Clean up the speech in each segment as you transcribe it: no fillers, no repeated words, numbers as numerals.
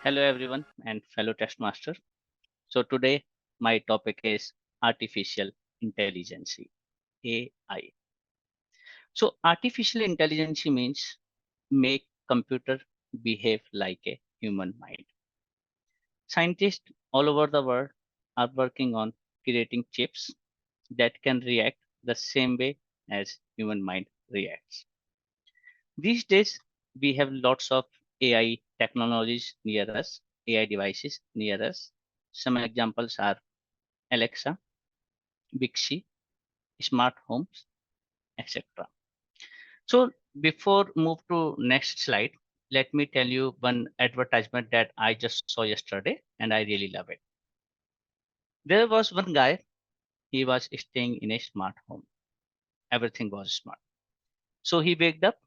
Hello everyone and fellow Toastmaster. So today my topic is artificial intelligence, AI. So artificial intelligence means make computer behave like a human mind. Scientists all over the world are working on creating chips that can react the same way as human mind reacts. These days we have lots of AI technologies near us, AI devices near us. Some examples are Alexa, Bixby, smart homes, etc. So before move to next slide, let me tell you one advertisement that I just saw yesterday and I really love it. There was one guy, he was staying in a smart home. Everything was smart. So he waked up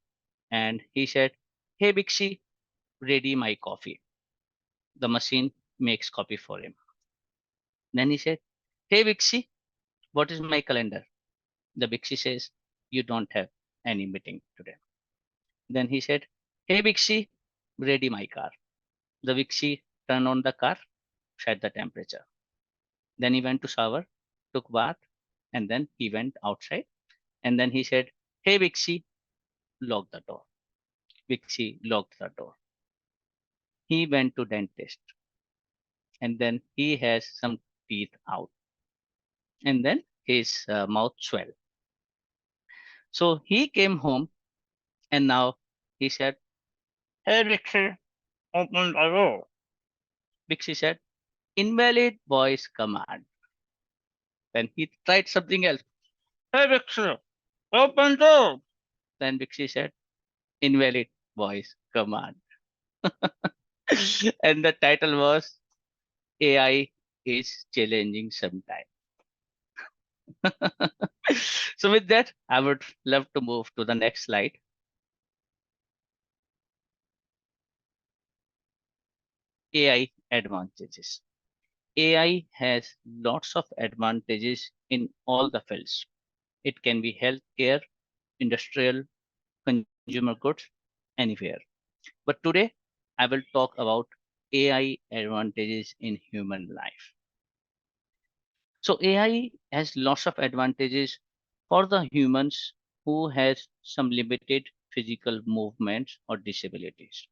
and he said, "Hey Bixby, ready my coffee." The machine makes coffee for him. Then he said, "Hey Bixby, what is my calendar?" The Bixby says, "You don't have any meeting today." Then he said, "Hey Bixby, ready my car." The Bixby turned on the car, set the temperature. Then he went to shower, took bath, and then he went outside. And then he said, "Hey Bixby, lock the door." Bixby locked the door. He went to dentist, and then he has some teeth out, and then his mouth swelled. So he came home, and now he said, "Hey Bixby, open the door." Bixby said, "Invalid voice command." Then he tried something else. "Hey Bixby, open door." Then Bixby said, "Invalid voice command." And the title was AI is challenging sometimes. So with that, I would love to move to the next slide. AI advantages. AI has lots of advantages in all the fields. It can be healthcare, industrial, consumer goods, anywhere. But today, I will talk about AI advantages in human life. So AI has lots of advantages for the humans who has some limited physical movements or disabilities.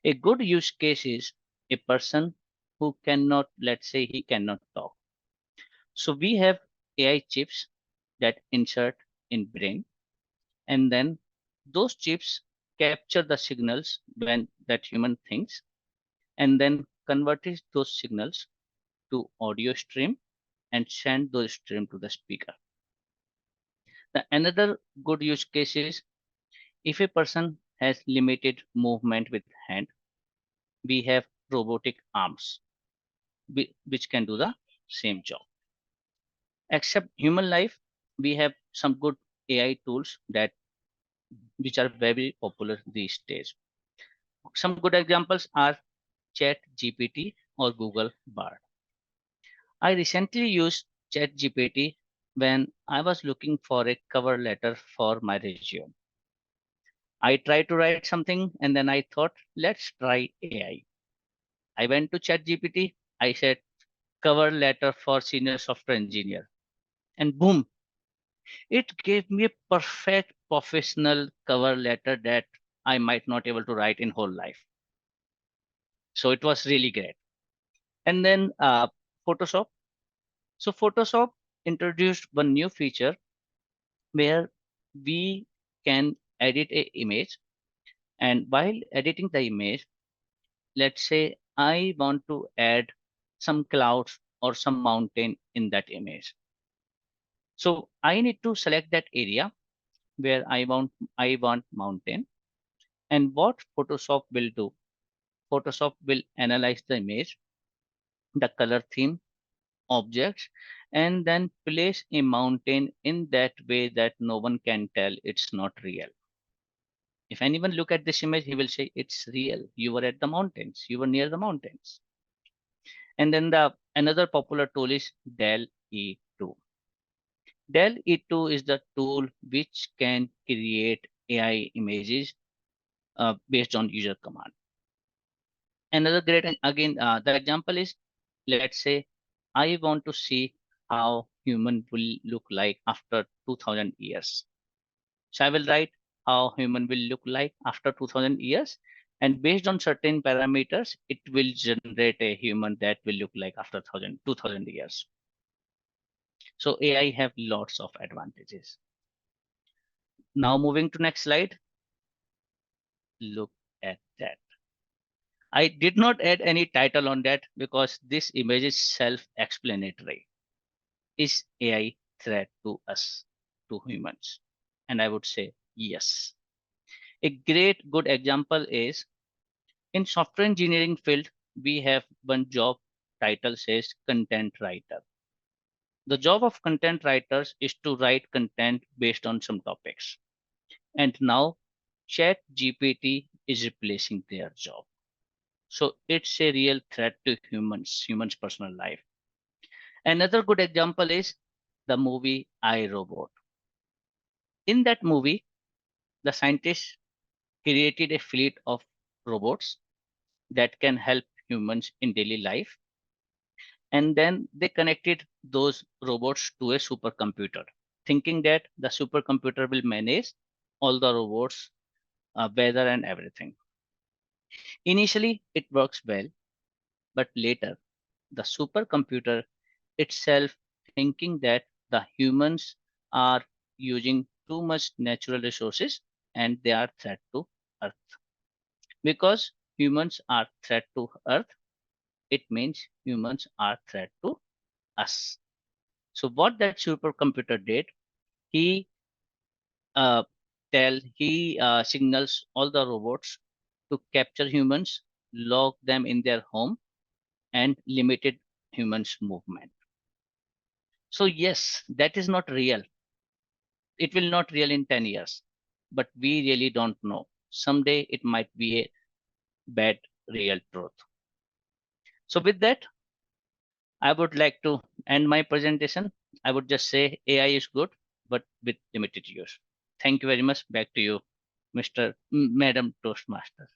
A good use case is a person who cannot, let's say he cannot talk. So we have AI chips that insert in brain, and then those chips capture the signals when that human thinks and then converts those signals to audio stream and send those stream to the speaker. The another good use case is if a person has limited movement with hand, we have robotic arms which can do the same job. Except human life, we have some good AI tools that which are very popular these days. Some good examples are Chat GPT or Google Bard. I recently used Chat GPT when I was looking for a cover letter for my resume. I tried to write something and then I thought, let's try AI. I went to ChatGPT. I said, cover letter for senior software engineer. And boom, it gave me a perfect professional cover letter that I might not able to write in whole life. So it was really great. And then Photoshop. So Photoshop introduced one new feature where we can edit a image. And while editing the image, let's say I want to add some clouds or some mountain in that image. So I need to select that area where I want mountain. And what Photoshop will do? Photoshop will analyze the image, the color theme, objects, and then place a mountain in that way that no one can tell it's not real. If anyone look at this image, he will say it's real. You were at the mountains. You were near the mountains. And then the another popular tool is Dell E2. Dell E2 is the tool which can create AI images based on user command. Another great, again, the example is, let's say, I want to see how human will look like after 2000 years. So I will write how human will look like after 2000 years. And based on certain parameters, it will generate a human that will look like after 2000 years. So AI have lots of advantages. Now moving to next slide, look at that. I did not add any title on that because this image is self-explanatory. Is AI threat to us, to humans? And I would say yes. A great good example is in software engineering field, we have one job title says content writer. The job of content writers is to write content based on some topics. And now Chat GPT is replacing their job. So it's a real threat to humans' personal life. Another good example is the movie I, Robot. In that movie, the scientists created a fleet of robots that can help humans in daily life. And then they connected those robots to a supercomputer, thinking that the supercomputer will manage all the robots, weather, and everything. Initially, it works well, but later, the supercomputer itself thinking that the humans are using too much natural resources and they are threat to Earth. Because humans are threat to Earth, it means humans are threat to us. So what that supercomputer did, he uh, signals all the robots to capture humans, lock them in their home, and limited humans' movement. So yes, that is not real. It will not real in 10 years, but we really don't know. Someday it might be a bad real truth. So with that, I would like to end my presentation. I would just say AI is good, but with limited use. Thank you very much. Back to you, Madam Toastmaster.